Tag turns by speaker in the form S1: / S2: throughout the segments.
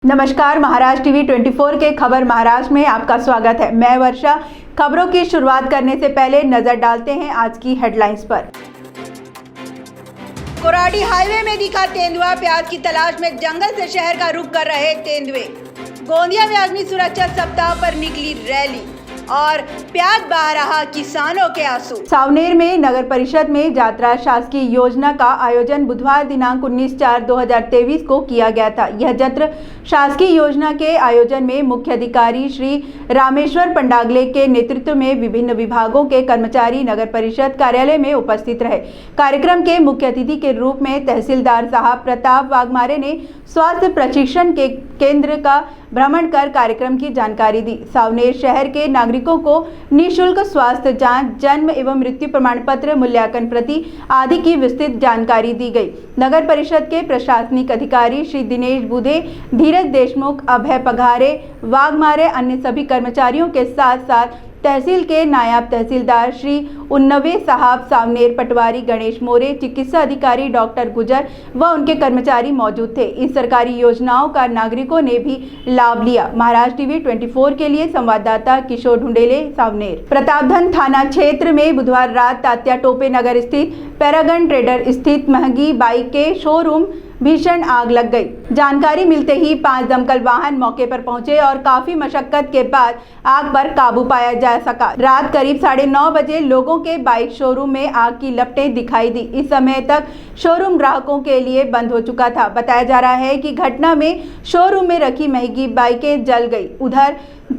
S1: नमस्कार, महाराष्ट्र टीवी 24 के खबर महाराष्ट्र में आपका स्वागत है। मैं वर्षा। खबरों की शुरुआत करने से पहले नजर डालते हैं आज की हेडलाइंस पर। कोराडी हाईवे में दिखा तेंदुआ, प्याज की तलाश में जंगल से शहर का रुख कर रहे तेंदुए। गोंदिया में अग्नि सुरक्षा सप्ताह पर निकली रैली और प्याज बहा रहा किसानों के आंसू। सावनेर में नगर परिषद में यात्रा शासकीय योजना का आयोजन बुधवार दिनांक 19/4/2023 को किया गया था। यह जत्र शासकीय योजना के आयोजन में मुख्य अधिकारी श्री रामेश्वर पंडागले के नेतृत्व में विभिन्न विभागों के कर्मचारी नगर परिषद कार्यालय में उपस्थित रहे। कार्यक्रम के मुख्य अतिथि के रूप में तहसीलदार साहब प्रताप वाघमारे ने स्वास्थ्य प्रशिक्षण के केंद्र का भ्रमण कर कार्यक्रम की जानकारी दी। सावनेर शहर के नागरिकों को निःशुल्क स्वास्थ्य जांच, जन्म एवं मृत्यु प्रमाण पत्र, मूल्यांकन प्रति आदि की विस्तृत जानकारी दी गई। नगर परिषद के प्रशासनिक अधिकारी श्री दिनेश बुधे, धीरज देशमुख, अभय पघारे, वाघमारे, अन्य सभी कर्मचारियों के साथ साथ तहसील के नायब तहसीलदार श्री उन्नवे साहब, सावनेर पटवारी गणेश मोरे, चिकित्सा अधिकारी डॉक्टर गुजर व उनके कर्मचारी मौजूद थे। इस सरकारी योजनाओं का नागरिकों ने भी लाभ लिया। महाराष्ट्र टीवी 24 के लिए संवाददाता किशोर ढूंढेले, सावनेर। प्रतापधन थाना क्षेत्र में बुधवार रात तात्या टोपे नगर स्थित पैरागन ट्रेडर स्थित महंगी बाइक के शोरूम भीषण आग लग गई। जानकारी मिलते ही 5 दमकल वाहन मौके पर पहुंचे और काफी मशक्कत के बाद आग पर काबू पाया जा सका। रात करीब 9:30 बजे लोगों के बाइक शोरूम में आग की लपटें दिखाई दी। इस समय तक शोरूम ग्राहकों के लिए बंद हो चुका था। बताया जा रहा है कि घटना में शोरूम में रखी महंगी बाइकें जल गई। उधर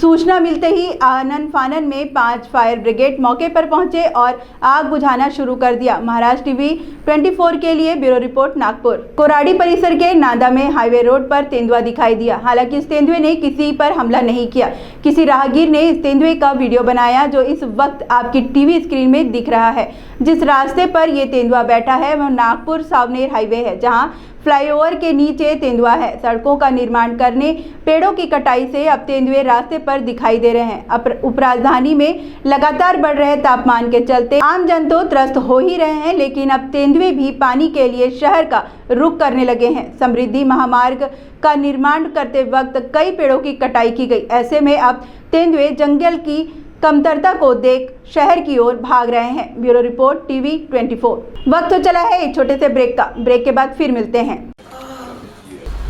S1: सूचना मिलते ही आनन फानन में 5 फायर ब्रिगेड मौके पर पहुंचे और आग बुझाना शुरू कर दिया। महाराष्ट्र टीवी 24 के लिए ब्यूरो रिपोर्ट, नागपुर। कोराडी परिसर के नांदा में हाईवे रोड पर तेंदुआ दिखाई दिया। हालांकि इस तेंदुए ने किसी पर हमला नहीं किया। किसी राहगीर ने इस तेंदुए का वीडियो बनाया जो इस वक्त आपकी टीवी स्क्रीन में दिख रहा है। जिस रास्ते पर यह तेंदुआ बैठा है वह नागपुर सावनेर हाईवे है, जहां फ्लाईओवर के नीचे तेंदुआ है। सड़कों का निर्माण करने, पेड़ों की कटाई से अब तेंदुए रास्ते पर दिखाई दे रहे हैं। उपराजधानी में लगातार बढ़ रहे तापमान के चलते आम जन तो त्रस्त हो ही रहे हैं, लेकिन अब तेंदुए भी पानी के लिए शहर का रुख करने लगे हैं। समृद्धि महामार्ग का निर्माण करते वक्त कई पेड़ों की कटाई की गई। ऐसे में अब तेंदुए जंगल की कमतरता को देख शहर की ओर भाग रहे हैं। Bureau report, TV 24। वक्त तो चला है एक छोटे से ब्रेक का। ब्रेक के बाद फिर मिलते हैं।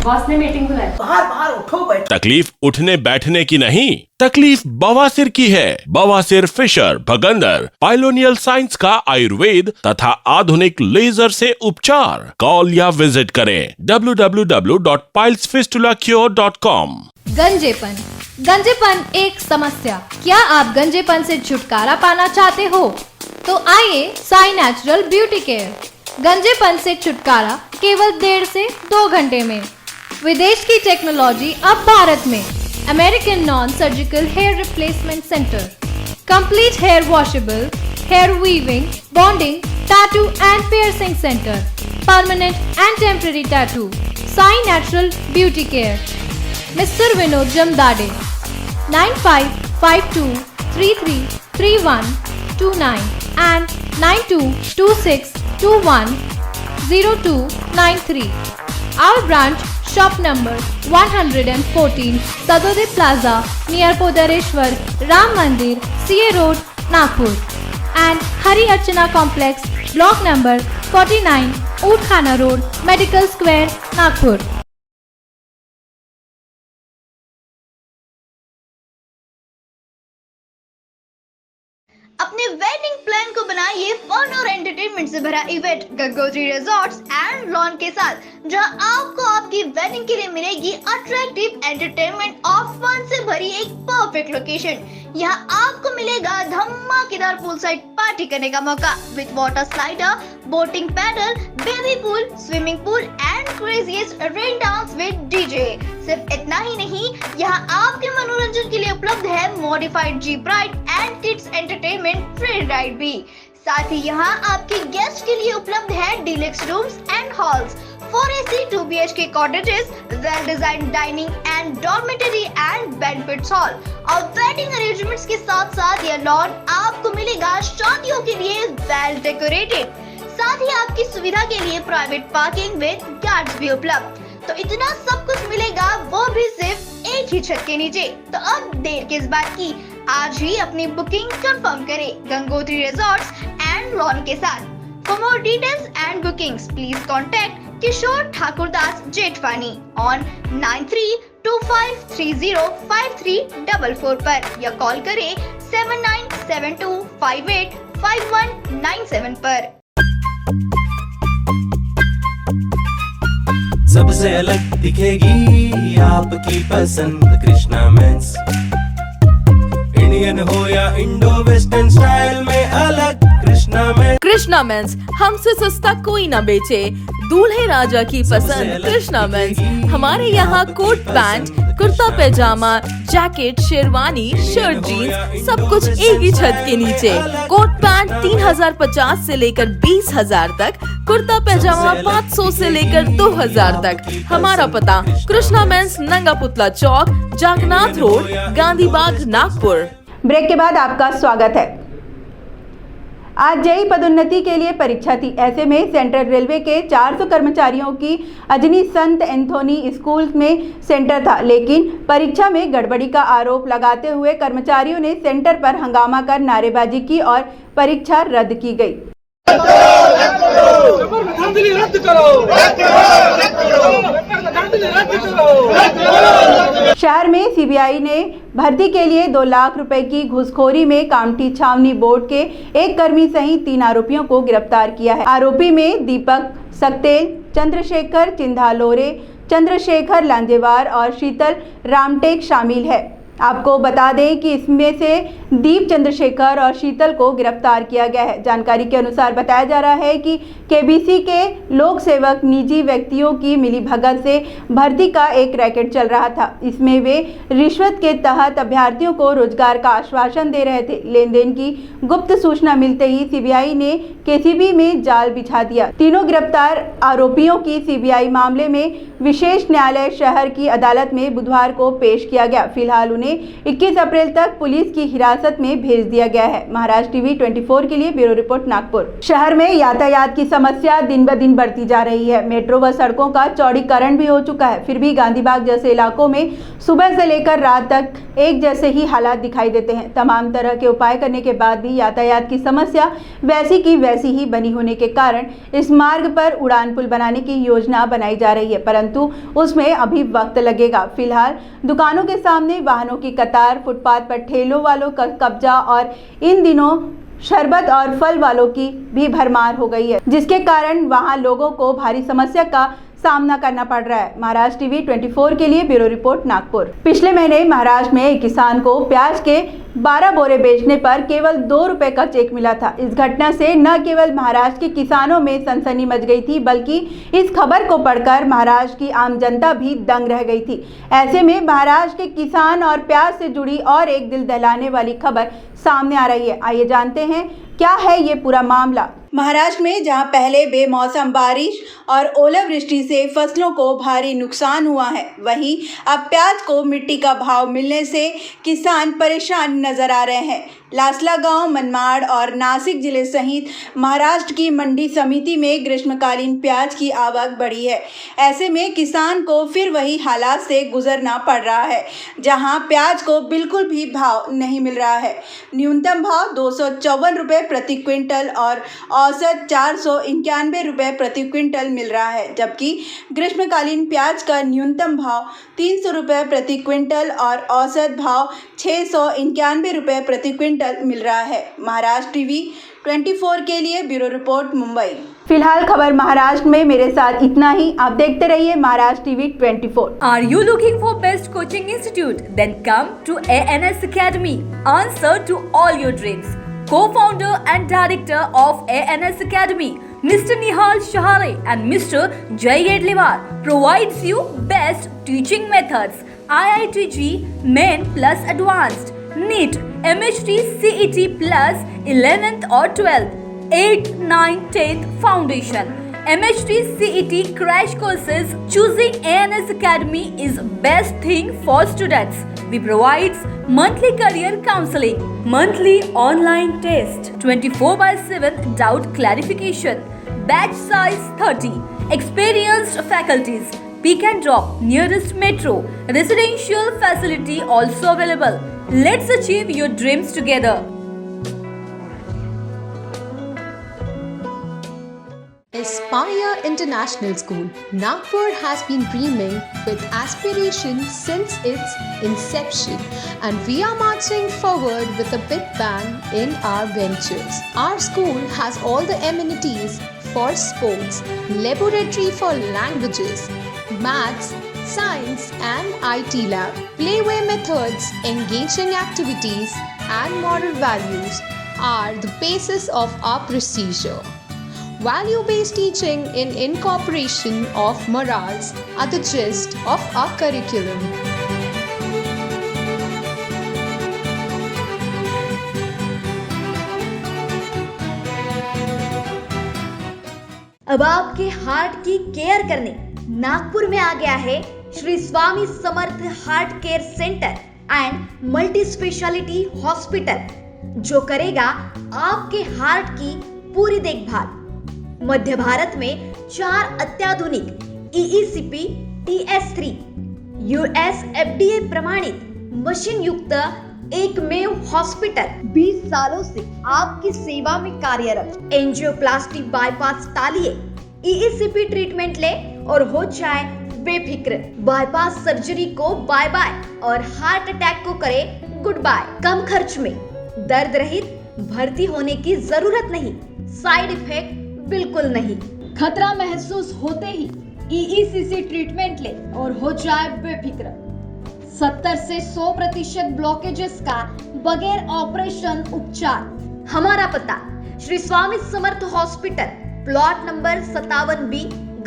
S2: बॉस ने मीटिंग बुलाई।
S3: बाहर उठो बैठो।
S4: तकलीफ उठने बैठने की नहीं, तकलीफ बवासीर की है। बवासीर, फिशर, भगंदर, पाइलोनियल साइंस का आयुर्वेद तथा आधुनिक लेजर से उपचार। कॉल या विजिट करें www.pilesfistulacure.com।
S5: गंजेपन एक समस्या। क्या आप गंजेपन से छुटकारा पाना चाहते हो? तो आइए साई नेचुरल ब्यूटी केयर। गंजेपन से छुटकारा केवल 1.5 से 2 घंटे में। विदेश की टेक्नोलॉजी अब भारत में। American non surgical hair replacement centre, complete hair washable, hair weaving, bonding, tattoo and piercing centre, permanent and temporary tattoo. Sai natural beauty care, mister Vinod Jamdade, 9552333129 and 9226210293. Our branch, shop number 114, Sadode Plaza, near Podareshwar Ram Mandir, CA Road, Nagpur, and Hari Archana Complex, block number 49, Utkhana Road, Medical Square, Nagpur.
S6: अपने wedding plan को बनाइए fun और entertainment से भरा event Gangotri resorts and lawn के साथ, जहां आपको आपकी वेडिंग के लिए मिलेगी अट्रैक्टिव एंटरटेनमेंट और फन से भरी एक परफेक्ट लोकेशन। यहाँ आपको मिलेगा धमाकेदार पूल साइड पार्टी करने का मौका with water slider, boating pedal, baby pool, swimming pool and craziest rain dance with DJ. सिर्फ इतना ही नहीं, यहाँ आपके मनोरंजन के लिए उपलब्ध है modified jeep ride and kids entertainment free ride भी। साथ ही यहाँ आपके गेस्ट के लिए उपलब्ध है deluxe rooms and halls, 4AC 2BHK cottages, well designed dining and dormitory and banquet hall और वेडिंग अरेंजमेंट्स के साथ साथ यह लॉन आपको मिलेगा शादियों के लिए वेल डेकोरेटेड। साथ ही आपकी सुविधा के लिए प्राइवेट पार्किंग विद गार्ड्स भी उपलब्ध। तो इतना सब कुछ मिलेगा, वो भी सिर्फ एक ही छत के नीचे। तो अब देर किस बात की, आज ही अपनी बुकिंग कंफर्म करें गंगोत्री रिजॉर्ट्स एंड लॉन के साथ। For more details and bookings please contact Kishore Thakurdas Jethwani on 9325305344 पर या कॉल करें 7972585197 पर।
S3: सबसे अलग दिखेगी आपकी पसंद कृष्णा मेंस। इंडियन हो या इंडो वेस्टर्न स्टाइल में अलग कृष्णा मेंस।
S7: कृष्णा मेंस, हमसे सस्ता कोई ना बेचे, दूल्हे राजा की पसंद कृष्णा मेंस। हमारे यहाँ कोट पैंट, कुर्ता पैजामा, जैकेट, शेरवानी, शर्ट, जीन्स सब कुछ एक ही छत के नीचे। कोट पैंट 3050 से लेकर 20,000 तक, कुर्ता पैजामा 500 से लेकर 2000 तक। हमारा पता कृष्णा मेंस, नंगा पुतला चौक, जागनाथ रोड, गांधी बाग, नागपुर।
S1: ब्रेक के बाद आपका स्वागत है। आज जेईई पदोन्नति के लिए परीक्षा थी। ऐसे में सेंट्रल रेलवे के 400 कर्मचारियों की अजनी संत एंथोनी स्कूल में सेंटर था, लेकिन परीक्षा में गड़बड़ी का आरोप लगाते हुए कर्मचारियों ने सेंटर पर हंगामा कर नारेबाजी की और परीक्षा रद्द की गई। शहर में सीबीआई ने भर्ती के लिए 2 लाख रुपए की घूसखोरी में कामठी छावनी बोर्ड के एक कर्मी सहित 3 आरोपियों को गिरफ्तार किया है। आरोपी में दीपक सक्तेल, चंद्रशेखर चिंधालोरे, चंद्रशेखर लांजेवार और शीतल रामटेक शामिल है। आपको बता दें कि इसमें से दीप, चंद्रशेखर और शीतल को गिरफ्तार किया गया है। जानकारी के अनुसार बताया जा रहा है कि केबीसी के लोक सेवक निजी व्यक्तियों की मिलीभगत से भर्ती का एक रैकेट चल रहा था। इसमें वे रिश्वत के तहत अभ्यर्थियों को रोजगार का आश्वासन दे रहे थे। लेन देन की गुप्त सूचना मिलते ही सीबीआई ने केसीबी में जाल बिछा दिया। तीनों गिरफ्तार आरोपियों की सीबीआई मामले में विशेष न्यायालय शहर की अदालत में बुधवार को पेश किया गया। फिलहाल उन्हें 21 अप्रैल तक पुलिस की हिरासत में भेज दिया गया है। महाराष्ट्र टीवी 24 के लिए ब्यूरो रिपोर्ट, नागपुर। शहर में यातायात की समस्या दिन ब दिन बढ़ती जा रही है। मेट्रो व सड़कों का चौड़ीकरण भी हो चुका है, फिर भी गांधीबाग जैसे इलाकों में सुबह से लेकर रात तक एक जैसे ही हालात दिखाई देते हैं। तमाम तरह के उपाय करने के बाद भी यातायात की समस्या वैसी की वैसी ही बनी होने के कारण इस मार्ग पर उड़ान पुल बनाने की योजना बनाई जा रही है, परंतु उसमें अभी वक्त लगेगा। फिलहाल दुकानों के सामने वाहनों की कतार, फुटपाथ पर ठेलों वालों का कब्जा और इन दिनों शरबत और फल वालों की भी भरमार हो गई है, जिसके कारण वहां लोगों को भारी समस्या का सामना करना पड़ रहा है। महाराष्ट्र टीवी 24 के लिए ब्यूरो रिपोर्ट, नागपुर। पिछले महीने महाराष्ट्र में एक किसान को प्याज के 12 बोरे बेचने पर केवल 2 रुपए का चेक मिला था। इस घटना से न केवल महाराष्ट्र के किसानों में सनसनी मच गई थी, बल्कि इस खबर को पढ़कर महाराष्ट्र की आम जनता भी दंग रह गई थी। ऐसे में महाराष्ट्र के किसान और प्याज से जुड़ी और एक दिल दहलाने वाली खबर सामने आ रही है। आइए जानते हैं क्या है ये पूरा मामला। महाराष्ट्र में जहां पहले बेमौसम बारिश और ओलावृष्टि से फसलों को भारी नुकसान हुआ है, वहीं अब प्याज को मिट्टी का भाव मिलने से किसान परेशान नजर आ रहे हैं। लासलागांव, मनमाड़ और नासिक जिले सहित महाराष्ट्र की मंडी समिति में ग्रीष्मकालीन प्याज की आवक बढ़ी है। ऐसे में किसान को फिर वही हालात से गुजरना पड़ रहा है, जहां प्याज को बिल्कुल भी भाव नहीं मिल रहा है। न्यूनतम भाव 254 रुपये प्रति क्विंटल और औसत 491 रुपये प्रति क्विंटल मिल रहा है, जबकि ग्रीष्मकालीन प्याज का न्यूनतम भाव 300 रुपये प्रति क्विंटल और औसत भाव 691 रुपये प्रति क्विंटल मिल रहा है। महाराष्ट्र टीवी 24 के लिए ब्यूरो रिपोर्ट, मुंबई। फिलहाल खबर महाराष्ट्र में मेरे साथ इतना ही। आप देखते रहिए Maharashtra TV 24।
S8: Are you looking for best coaching institute? Then come to ANS Academy. Answer to all your dreams. Co-founder and director of ANS Academy, Mr. Nihal Shahare and Mr. Jay Edliwar provides you best teaching methods, IITG, Main plus Advanced, NEET, MHT, CET plus 11th or 12th, 8th, 9th, 10th Foundation, MHT, CET crash courses. Choosing ANS Academy is best thing for students. We provides monthly career counseling, monthly online test, 24/7 doubt clarification, batch size 30, experienced faculties, Pick and drop, nearest metro, residential facility also available. Let's achieve your dreams together.
S9: Aspire International School, Nagpur has been dreaming with aspiration since its inception, and we are marching forward with a big bang in our ventures. Our school has all the amenities for sports, laboratory for languages, maths, science and IT lab, playway methods, engaging activities and moral values are the basis of our procedure. Value-based teaching in incorporation of morals are the gist of our curriculum.
S6: अब आपके heart की care करने नागपुर में आ गया है Shri Swami Samarth heart care centre and multi speciality hospital, जो करेगा आपके हार्ट की पूरी देखभाल। मध्य भारत में 4 अत्याधुनिक EECP TS3 US FDA प्रमाणित मशीन युक्त एकमेव हॉस्पिटल 20 सालों से आपकी सेवा में कार्यरत। एंजियोप्लास्टी बाईपास टालिए, EECP ट्रीटमेंट ले और हो जाए बेफिक्र। बाईपास सर्जरी को बाय बाय और हार्ट अटैक को करे गुड बाय। कम खर्च में दर्द रहित भर्ती होने की जरूरत नहीं, साइड इफेक्ट बिल्कुल नहीं। खतरा महसूस होते ही EECC ट्रीटमेंट ले और हो जाए बेफिक्र। 70 से 100% ब्लॉकेजेस का बगैर ऑपरेशन उपचार। हमारा पता Shri Swami Samarth hospital, plot number 57B,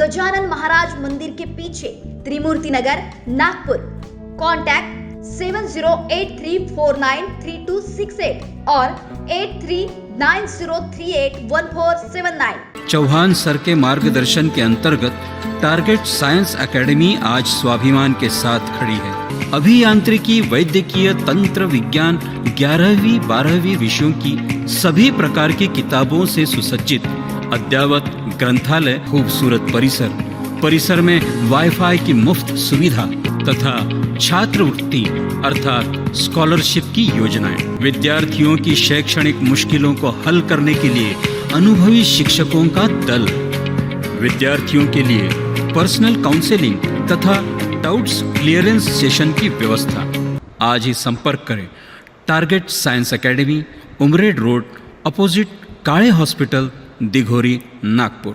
S6: Gajanan Maharaj मंदिर के पीछे, त्रिमूर्ति नगर, नागपुर। कॉन्टैक्ट 7083493268 और 8390381479।
S10: चौहान सर के मार्गदर्शन के अंतर्गत टारगेट साइंस एकेडमी आज स्वाभिमान के साथ खड़ी है। अभियांत्रिकी, वैद्यकीय, तंत्र विज्ञान, 11वीं 12वीं विषयों की सभी प्रकार की किताबों से सुसज्जित अद्ययावत ग्रंथालय, खूबसूरत परिसर में वाईफाई की मुफ्त सुविधा तथा छात्रवृत्ति अर्थात स्कॉलरशिप की योजनाएं। विद्यार्थियों की शैक्षणिक मुश्किलों को हल करने के लिए अनुभवी शिक्षकों का दल। विद्यार्थियों के लिए पर्सनल काउंसलिंग तथा डाउट्स क्लियरेंस सेशन की व्यवस्था। आज ही संपर्क करें। Target Science Academy, Umred road, opposite Kale hospital, Dighori, Nagpur.